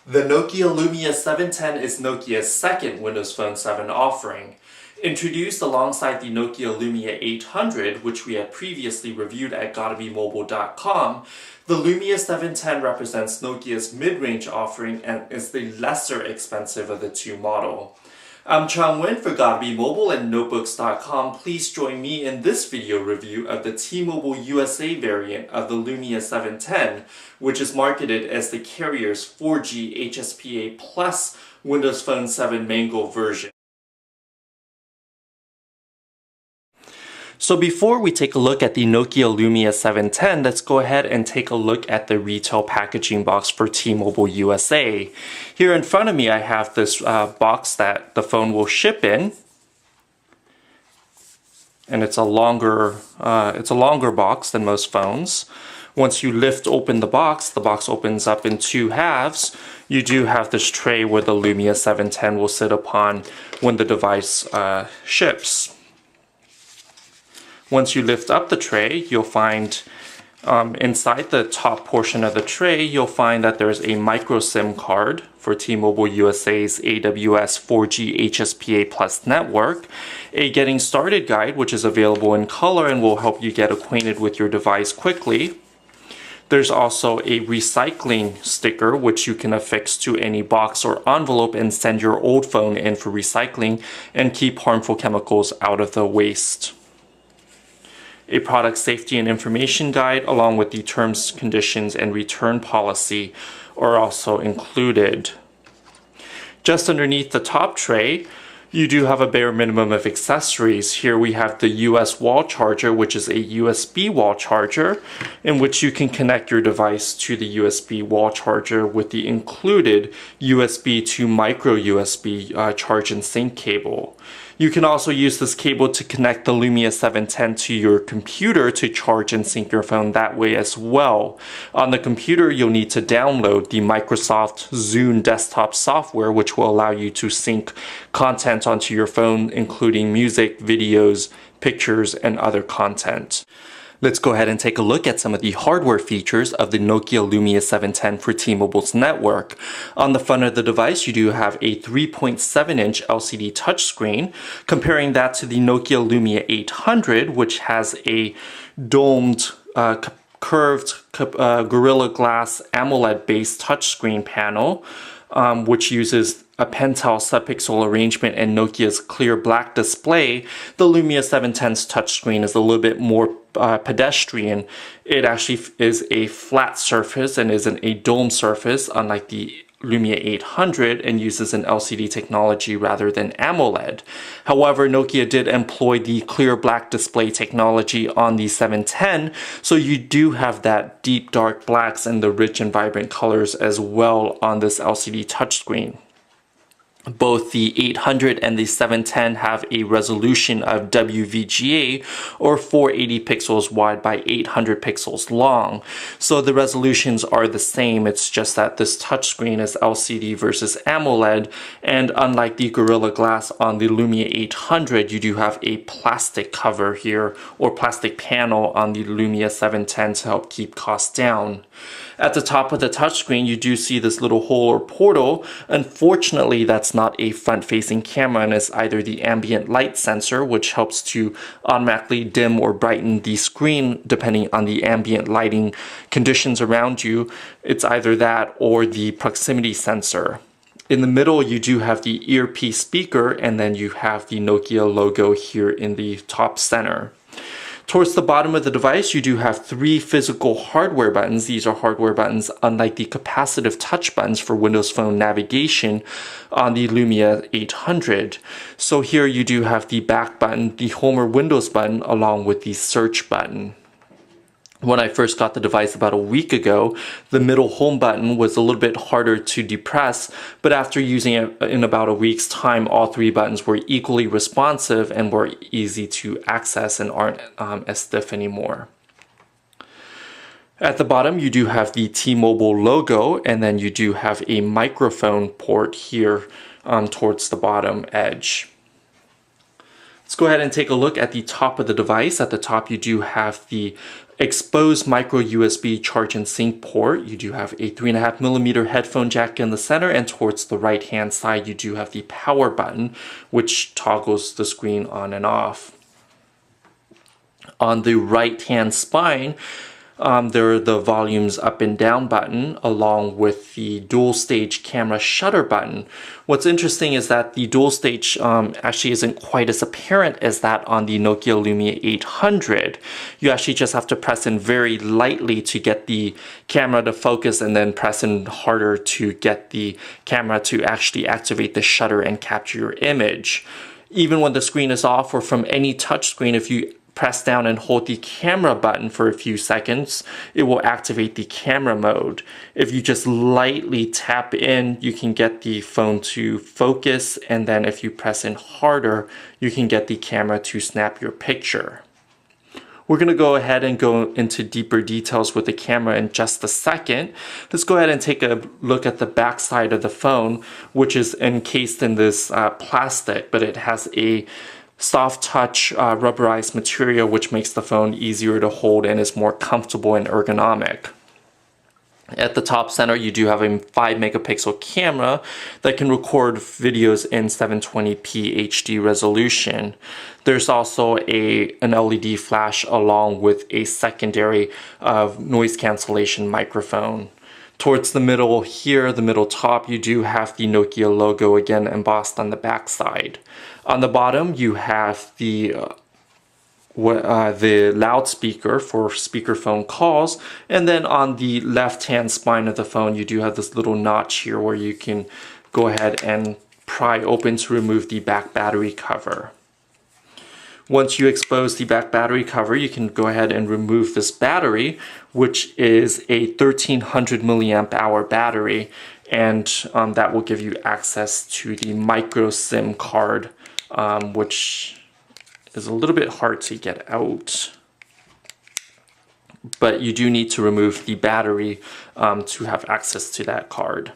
The Nokia Lumia 710 is Nokia's second Windows Phone 7 offering. Introduced alongside the Nokia Lumia 800, which we had previously reviewed at gottabemobile.com, the Lumia 710 represents Nokia's mid-range offering and is the lesser expensive of the two models. I'm Chang Wen for Gotta Mobile and Notebooks.com. Please join me in this video review of the T-Mobile USA variant of the Lumia 710, which is marketed as the carrier's 4G HSPA Plus Windows Phone 7 Mango version. So before we take a look at the Nokia Lumia 710, let's go ahead and take a look at the retail packaging box for T-Mobile USA. Here in front of me I have this box that the phone will ship in. And it's a longer box than most phones. Once you lift open the box opens up in two halves. You do have this tray where the Lumia 710 will sit upon when the device ships. Once you lift up the tray, you'll find inside the top portion of the tray, you'll find that there's a micro SIM card for T-Mobile USA's AWS 4G HSPA Plus network, a getting started guide which is available in color and will help you get acquainted with your device quickly. There's also a recycling sticker which you can affix to any box or envelope and send your old phone in for recycling and keep harmful chemicals out of the waste. A product safety and information guide along with the terms, conditions, and return policy are also included. Just underneath the top tray, you do have a bare minimum of accessories. Here we have the US wall charger, which is a USB wall charger, in which you can connect your device to the USB wall charger with the included USB to micro USB charge and sync cable. You can also use this cable to connect the Lumia 710 to your computer to charge and sync your phone that way as well. On the computer, you'll need to download the Microsoft Zune desktop software, which will allow you to sync content onto your phone, including music, videos, pictures, and other content. Let's go ahead and take a look at some of the hardware features of the Nokia Lumia 710 for T-Mobile's network. On the front of the device, you do have a 3.7-inch LCD touchscreen, comparing that to the Nokia Lumia 800, which has a domed, curved Gorilla Glass AMOLED-based touchscreen panel, which uses a Pentel subpixel arrangement and Nokia's clear black display. The Lumia 710's touchscreen is a little bit more pedestrian. It actually is a flat surface and isn't a dome surface, unlike the Lumia 800, and uses an LCD technology rather than AMOLED. However, Nokia did employ the clear black display technology on the 710, so you do have that deep dark blacks and the rich and vibrant colors as well on this LCD touchscreen. Both the 800 and the 710 have a resolution of WVGA, or 480 pixels wide by 800 pixels long. So the resolutions are the same, it's just that this touchscreen is LCD versus AMOLED, and unlike the Gorilla Glass on the Lumia 800, you do have a plastic cover here, or plastic panel on the Lumia 710 to help keep costs down. At the top of the touchscreen, you do see this little hole or portal. Unfortunately, that's not a front-facing camera and is either the ambient light sensor, which helps to automatically dim or brighten the screen depending on the ambient lighting conditions around you. It's either that or the proximity sensor. In the middle, you do have the earpiece speaker, and then you have the Nokia logo here in the top center. Towards the bottom of the device, you do have three physical hardware buttons. These are hardware buttons unlike the capacitive touch buttons for Windows Phone navigation on the Lumia 800. So here you do have the back button, the Home or Windows button, along with the search button. When I first got the device about a week ago, the middle home button was a little bit harder to depress, but after using it in about a week's time, all three buttons were equally responsive and were easy to access and aren't as stiff anymore. At the bottom, you do have the T-Mobile logo, and then you do have a microphone port here towards the bottom edge. Let's go ahead and take a look at the top of the device. At the top, you do have the exposed micro USB charge and sync port. You do have a 3.5mm headphone jack in the center, and towards the right hand side you do have the power button, which toggles the screen on and off. On the right hand spine, there are the volumes up and down button along with the dual stage camera shutter button. What's interesting is that the dual stage actually isn't quite as apparent as that on the Nokia Lumia 800. You actually just have to press in very lightly to get the camera to focus, and then press in harder to get the camera to actually activate the shutter and capture your image. Even when the screen is off, or from any touch screen, if you press down and hold the camera button for a few seconds, it will activate the camera mode. If you just lightly tap in, you can get the phone to focus, and then if you press in harder, you can get the camera to snap your picture. We're going to go ahead and go into deeper details with the camera in just a second. Let's go ahead and take a look at the back side of the phone, which is encased in this plastic, but it has a soft touch rubberized material, which makes the phone easier to hold and is more comfortable and ergonomic. At the top center, you do have a 5-megapixel camera that can record videos in 720p HD resolution. There's also an LED flash along with a secondary noise cancellation microphone. Towards the middle here, the middle top, you do have the Nokia logo again embossed on the back side. On the bottom, you have the loudspeaker for speakerphone calls, and then on the left-hand spine of the phone, you do have this little notch here where you can go ahead and pry open to remove the back battery cover. Once you expose the back battery cover, you can go ahead and remove this battery, which is a 1300 milliamp hour battery, and that will give you access to the micro SIM card, which is a little bit hard to get out. But you do need to remove the battery to have access to that card.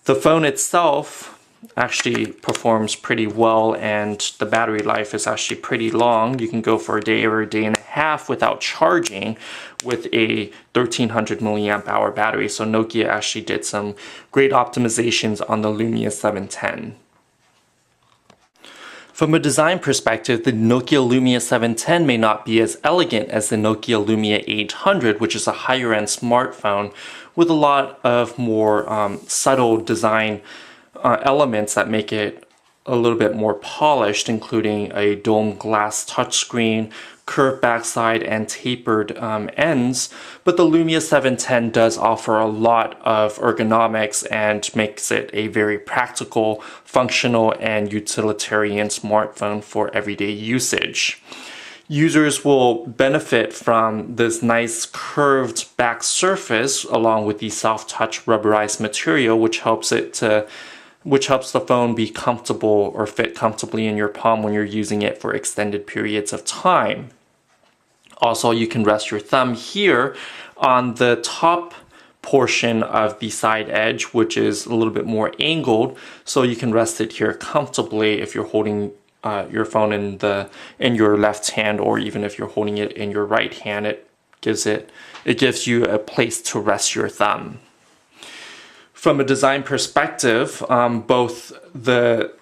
The phone itself actually performs pretty well, and the battery life is actually pretty long. You can go for a day or a day and a half without charging with a 1300 milliamp hour battery. So Nokia actually did some great optimizations on the Lumia 710. From a design perspective, the Nokia Lumia 710 may not be as elegant as the Nokia Lumia 800, which is a higher end smartphone with a lot of more subtle design elements that make it a little bit more polished, including a dome glass touchscreen, curved backside, and tapered ends. But the Lumia 710 does offer a lot of ergonomics and makes it a very practical, functional, and utilitarian smartphone for everyday usage. Users will benefit from this nice curved back surface along with the soft touch rubberized material, which helps the phone be comfortable or fit comfortably in your palm when you're using it for extended periods of time. Also, you can rest your thumb here on the top portion of the side edge, which is a little bit more angled, so you can rest it here comfortably if you're holding your phone in your left hand, or even if you're holding it in your right hand. It gives you a place to rest your thumb. From a design perspective, both the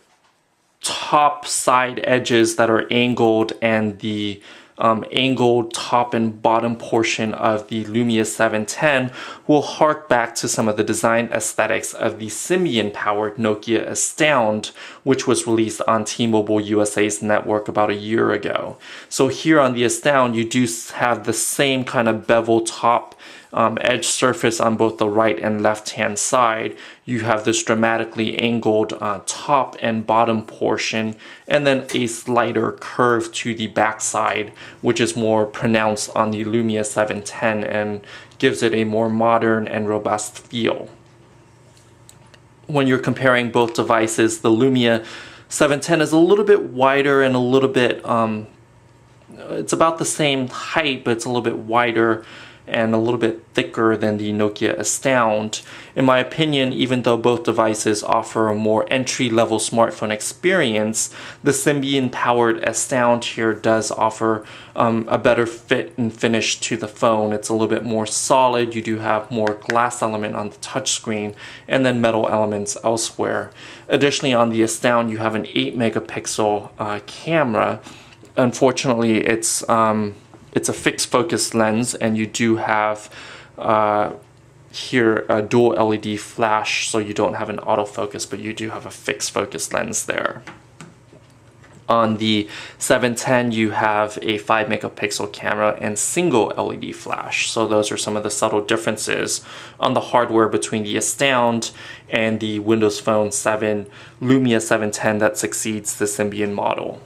top side edges that are angled and the angled top and bottom portion of the Lumia 710 will hark back to some of the design aesthetics of the Symbian-powered Nokia Astound, which was released on T-Mobile USA's network about a year ago. So here on the Astound, you do have the same kind of bevel top edge surface on both the right and left hand side. You have this dramatically angled top and bottom portion, and then a slighter curve to the back side, which is more pronounced on the Lumia 710 and gives it a more modern and robust feel. When you're comparing both devices, the Lumia 710 is a little bit wider and a little bit, it's about the same height, but it's a little bit wider and a little bit thicker than the Nokia Astound. In my opinion, even though both devices offer a more entry-level smartphone experience, the Symbian-powered Astound here does offer a better fit and finish to the phone. It's a little bit more solid. You do have more glass element on the touchscreen and then metal elements elsewhere. Additionally, on the Astound, you have an 8 megapixel camera. Unfortunately, it's a fixed focus lens, and you do have here a dual LED flash, so you don't have an autofocus, but you do have a fixed focus lens there. On the 710, you have a 5 megapixel camera and single LED flash. So those are some of the subtle differences on the hardware between the Astound and the Windows Phone 7 Lumia 710 that succeeds the Symbian model.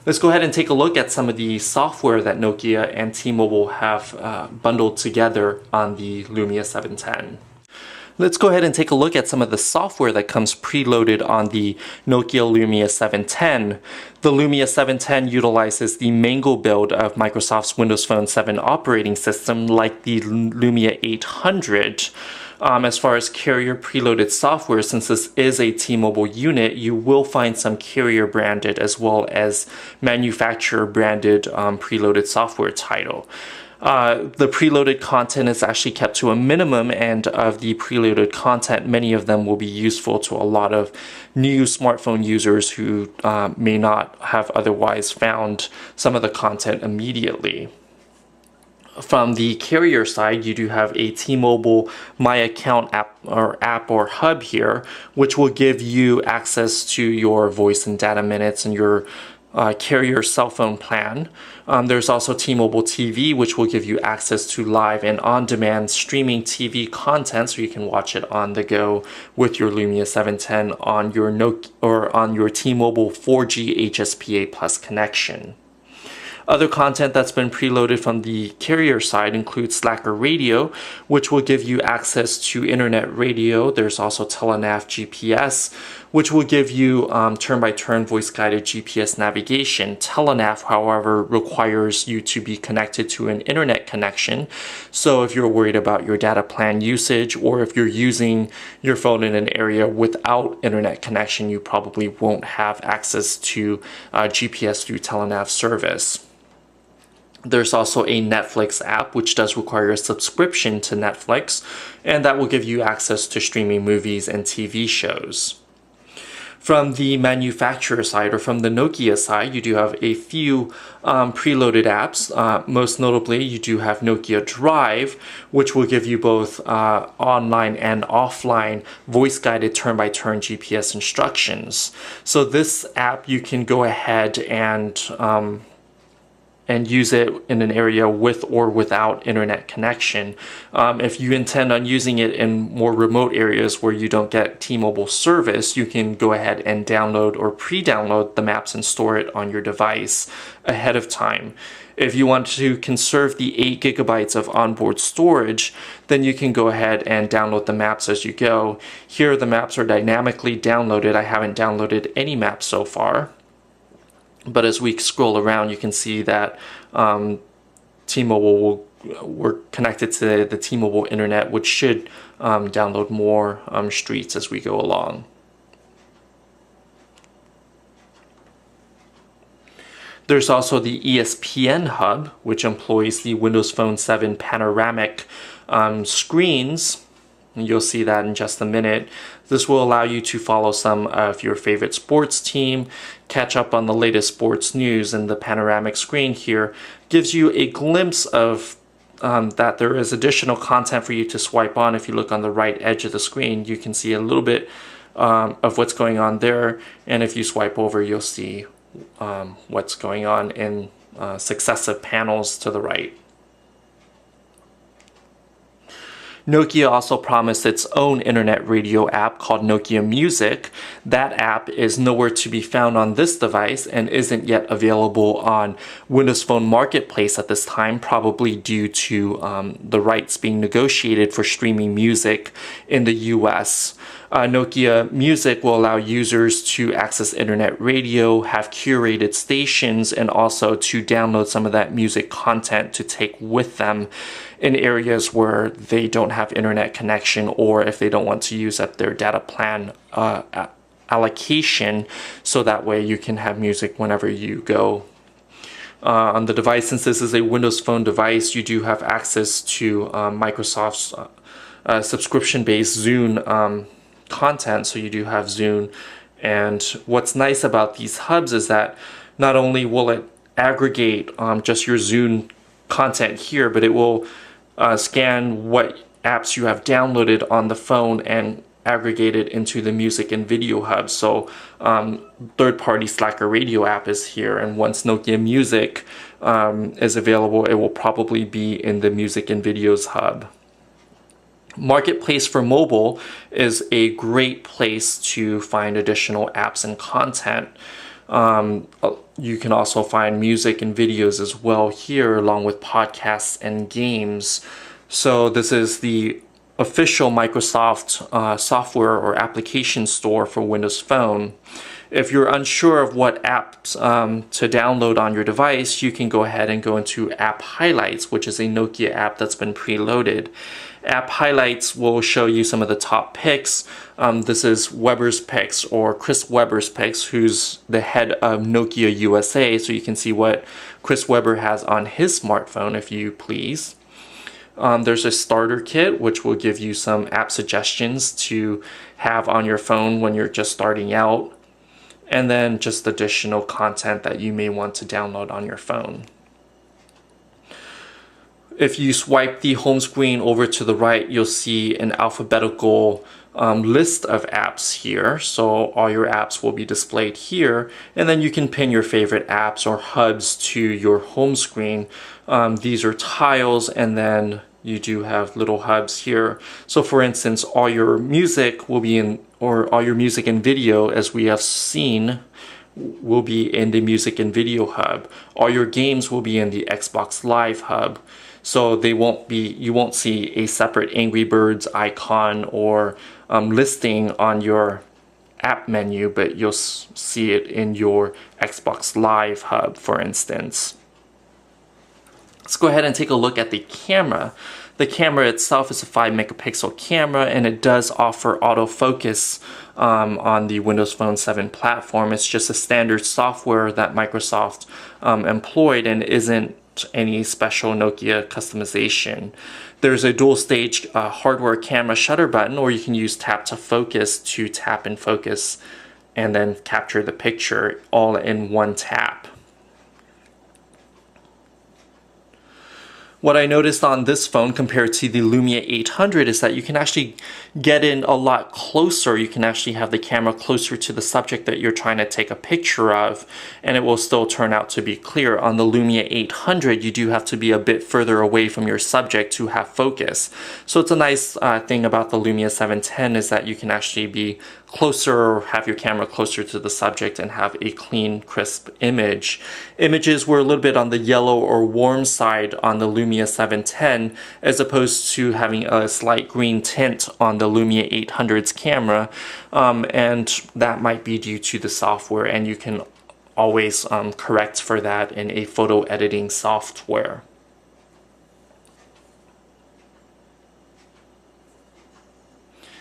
Let's go ahead and take a look at some of the software that Nokia and T-Mobile have bundled together on the Lumia 710. Let's go ahead and take a look at some of the software that comes preloaded on the Nokia Lumia 710. The Lumia 710 utilizes the Mango build of Microsoft's Windows Phone 7 operating system, like the Lumia 800. As far as carrier preloaded software, since this is a T-Mobile unit, you will find some carrier branded as well as manufacturer branded preloaded software title. The preloaded content is actually kept to a minimum, and of the preloaded content, many of them will be useful to a lot of new smartphone users who may not have otherwise found some of the content immediately. From the carrier side, you do have a T-Mobile My Account app or hub here, which will give you access to your voice and data minutes and your carrier cell phone plan. There's also T-Mobile TV, which will give you access to live and on-demand streaming TV content, so you can watch it on the go with your Lumia 710 on your Nokia or on your T-Mobile 4G HSPA Plus connection. Other content that's been preloaded from the carrier side includes Slacker Radio, which will give you access to internet radio. There's also Telenav GPS, which will give you turn-by-turn voice-guided GPS navigation. Telenav, however, requires you to be connected to an internet connection. So if you're worried about your data plan usage, or if you're using your phone in an area without internet connection, you probably won't have access to GPS through Telenav service. There's also a Netflix app, which does require a subscription to Netflix, and that will give you access to streaming movies and TV shows. From the manufacturer side, or from the Nokia side, you do have a few preloaded apps. Most notably, you do have Nokia Drive, which will give you both online and offline voice-guided turn-by-turn GPS instructions. So this app, you can go ahead and use it in an area with or without internet connection. If you intend on using it in more remote areas where you don't get T-Mobile service, you can go ahead and download or pre-download the maps and store it on your device ahead of time. If you want to conserve the 8 gigabytes of onboard storage, then you can go ahead and download the maps as you go. Here the maps are dynamically downloaded. I haven't downloaded any maps so far. But as we scroll around, you can see that T-Mobile we're connected to the T-Mobile internet, which should download more streets as we go along. There's also the ESPN hub, which employs the Windows Phone 7 panoramic screens. You'll see that in just a minute. This will allow you to follow some of your favorite sports team, catch up on the latest sports news, and the panoramic screen here gives you a glimpse of that there is additional content for you to swipe on. If you look on the right edge of the screen, you can see a little bit of what's going on there, and if you swipe over, you'll see what's going on in successive panels to the right. Nokia also promised its own internet radio app called Nokia Music. That app is nowhere to be found on this device and isn't yet available on Windows Phone Marketplace at this time, probably due to the rights being negotiated for streaming music in the US. Nokia Music will allow users to access internet radio, have curated stations, and also to download some of that music content to take with them. in areas where they don't have internet connection, or if they don't want to use up their data plan allocation, so that way you can have music whenever you go. On the device, since this is a Windows Phone device, you do have access to Microsoft's subscription-based Zune content, so you do have Zune. And what's nice about these hubs is that not only will it aggregate just your Zune content here, but it will scan what apps you have downloaded on the phone and aggregate it into the music and video hub. So third-party Slacker radio app is here, and once Nokia Music is available, it will probably be in the music and videos hub. Marketplace for mobile is a great place to find additional apps and content. You can also find music and videos as well here, along with podcasts and games. So this is the official Microsoft software or application store for Windows Phone. If you're unsure of what apps to download on your device, you can go ahead and go into App Highlights, which is a Nokia app that's been preloaded. App Highlights will show you some of the top picks. This is Weber's picks, or Chris Weber's picks, who's the head of Nokia USA, so you can see what Chris Weber has on his smartphone, if you please. There's a starter kit, which will give you some app suggestions to have on your phone when you're just starting out, and then just additional content that you may want to download on your phone. If you swipe the home screen over to the right, you'll see an alphabetical list of apps here. So all your apps will be displayed here, and then you can pin your favorite apps or hubs to your home screen. These are tiles, and then you do have little hubs here. So for instance, all your music will be in, or all your music and video, as we have seen, will be in the music and video hub. All your games will be in the Xbox Live hub. So they won't be, you won't see a separate Angry Birds icon or listing on your app menu, but you'll see it in your Xbox Live hub, for instance. Let's go ahead and take a look at the camera. The camera itself is a 5 megapixel camera, and it does offer autofocus on the Windows Phone 7 platform. It's just a standard software that Microsoft employed, and isn't any special Nokia customization. There's a dual stage hardware camera shutter button, or you can use tap to focus to tap and focus and then capture the picture all in one tap. What I noticed on this phone compared to the Lumia 800 is that you can actually get in a lot closer. You can actually have the camera closer to the subject that you're trying to take a picture of, and it will still turn out to be clear. On the Lumia 800, you do have to be a bit further away from your subject to have focus. So it's a nice thing about the Lumia 710 is that you can actually be closer, or have your camera closer to the subject and have a clean, crisp image. Images were a little bit on the yellow or warm side on the Lumia 710, as opposed to having a slight green tint on the Lumia 800's camera, and that might be due to the software, and you can always correct for that in a photo editing software.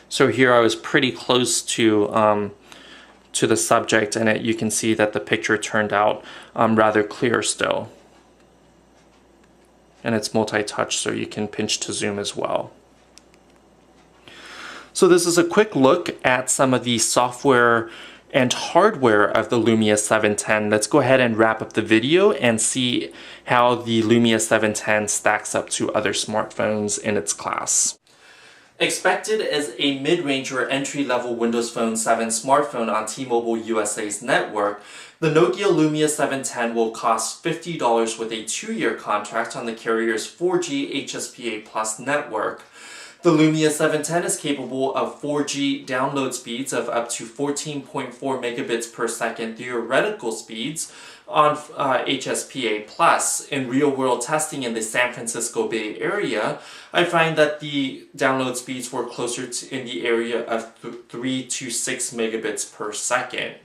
So here I was pretty close to the subject, and you can see that the picture turned out rather clear still. And it's multi-touch, so you can pinch to zoom as well. So this is a quick look at some of the software and hardware of the Lumia 710. Let's go ahead and wrap up the video and see how the Lumia 710 stacks up to other smartphones in its class. Expected as a mid-range or entry-level Windows Phone 7 smartphone on T-Mobile USA's network, the Nokia Lumia 710 will cost $50 with a 2-year contract on the carrier's 4G HSPA Plus network. The Lumia 710 is capable of 4G download speeds of up to 14.4 megabits per second theoretical speeds on HSPA Plus. In real-world testing in the San Francisco Bay Area, I find that the download speeds were closer to in the area of 3 to 6 megabits per second.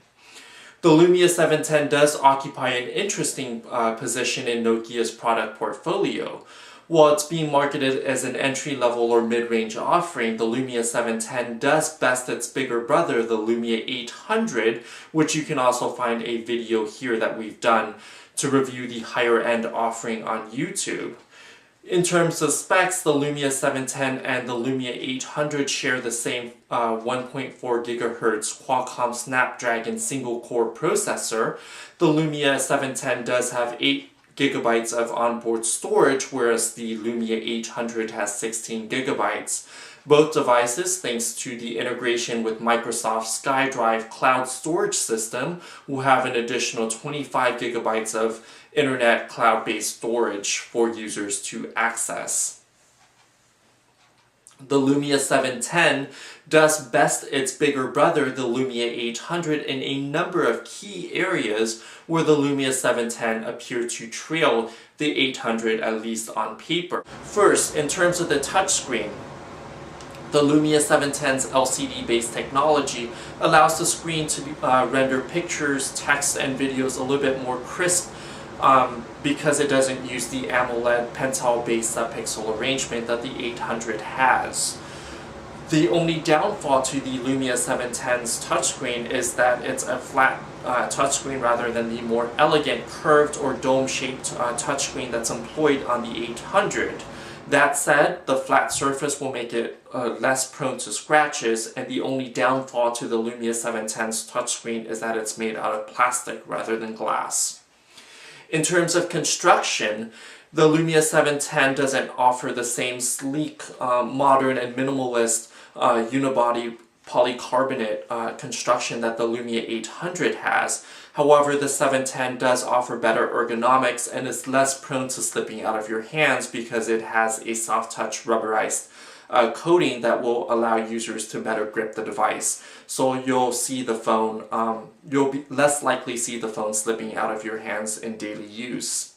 The Lumia 710 does occupy an interesting position in Nokia's product portfolio. While it's being marketed as an entry-level or mid-range offering, the Lumia 710 does best its bigger brother, the Lumia 800, which you can also find a video here that we've done to review the higher-end offering on YouTube. In terms of specs, the Lumia 710 and the Lumia 800 share the same 1.4 GHz Qualcomm Snapdragon single-core processor. The Lumia 710 does have 8 GB of onboard storage, whereas the Lumia 800 has 16 GB. Both devices, thanks to the integration with Microsoft's SkyDrive cloud storage system, will have an additional 25 GB of internet cloud-based storage for users to access. The Lumia 710 does best its bigger brother, the Lumia 800, in a number of key areas where the Lumia 710 appeared to trail the 800, at least on paper. First, in terms of the touchscreen, the Lumia 710's LCD-based technology allows the screen to render pictures, text, and videos a little bit more crisp because it doesn't use the AMOLED Pentel-based subpixel arrangement that the 800 has. The only downfall to the Lumia 710's touchscreen is that it's a flat touchscreen rather than the more elegant curved or dome-shaped touchscreen that's employed on the 800. That said, the flat surface will make it less prone to scratches, and the only downfall to the Lumia 710's touchscreen is that it's made out of plastic rather than glass. In terms of construction, the Lumia 710 doesn't offer the same sleek, modern, and minimalist unibody polycarbonate construction that the Lumia 800 has. However, the 710 does offer better ergonomics and is less prone to slipping out of your hands because it has a soft touch rubberized coating that will allow users to better grip the device. So you'll see the phone, you'll be less likely see the phone slipping out of your hands in daily use.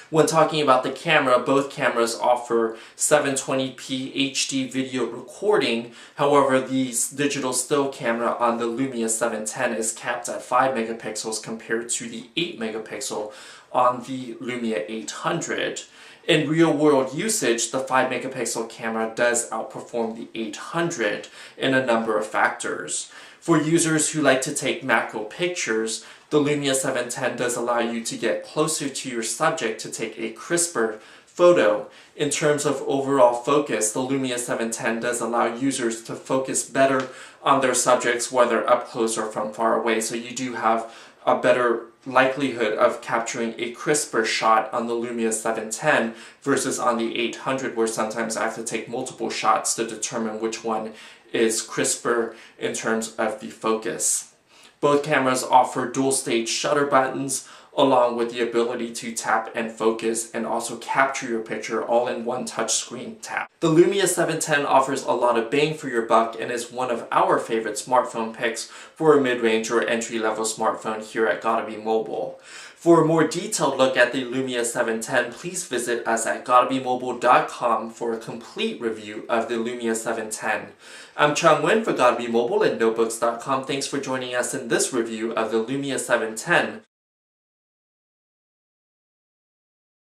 When talking about the camera, both cameras offer 720p HD video recording. However, the digital still camera on the Lumia 710 is capped at 5 megapixels compared to the 8 megapixel on the Lumia 800. In real-world usage, the 5 megapixel camera does outperform the 800 in a number of factors. For users who like to take macro pictures, the Lumia 710 does allow you to get closer to your subject to take a crisper photo. In terms of overall focus, the Lumia 710 does allow users to focus better on their subjects, whether up close or from far away, so you do have a better likelihood of capturing a crisper shot on the Lumia 710 versus on the 800, where sometimes I have to take multiple shots to determine which one is crisper in terms of the focus. Both cameras offer dual-stage shutter buttons along with the ability to tap and focus and also capture your picture all in one touchscreen tap. The Lumia 710 offers a lot of bang for your buck and is one of our favorite smartphone picks for a mid-range or entry-level smartphone here at Gotta Be Mobile. For a more detailed look at the Lumia 710, please visit us at gottabemobile.com for a complete review of the Lumia 710. I'm Chung Nguyen for Gotta Be Mobile and Notebooks.com. Thanks for joining us in this review of the Lumia 710.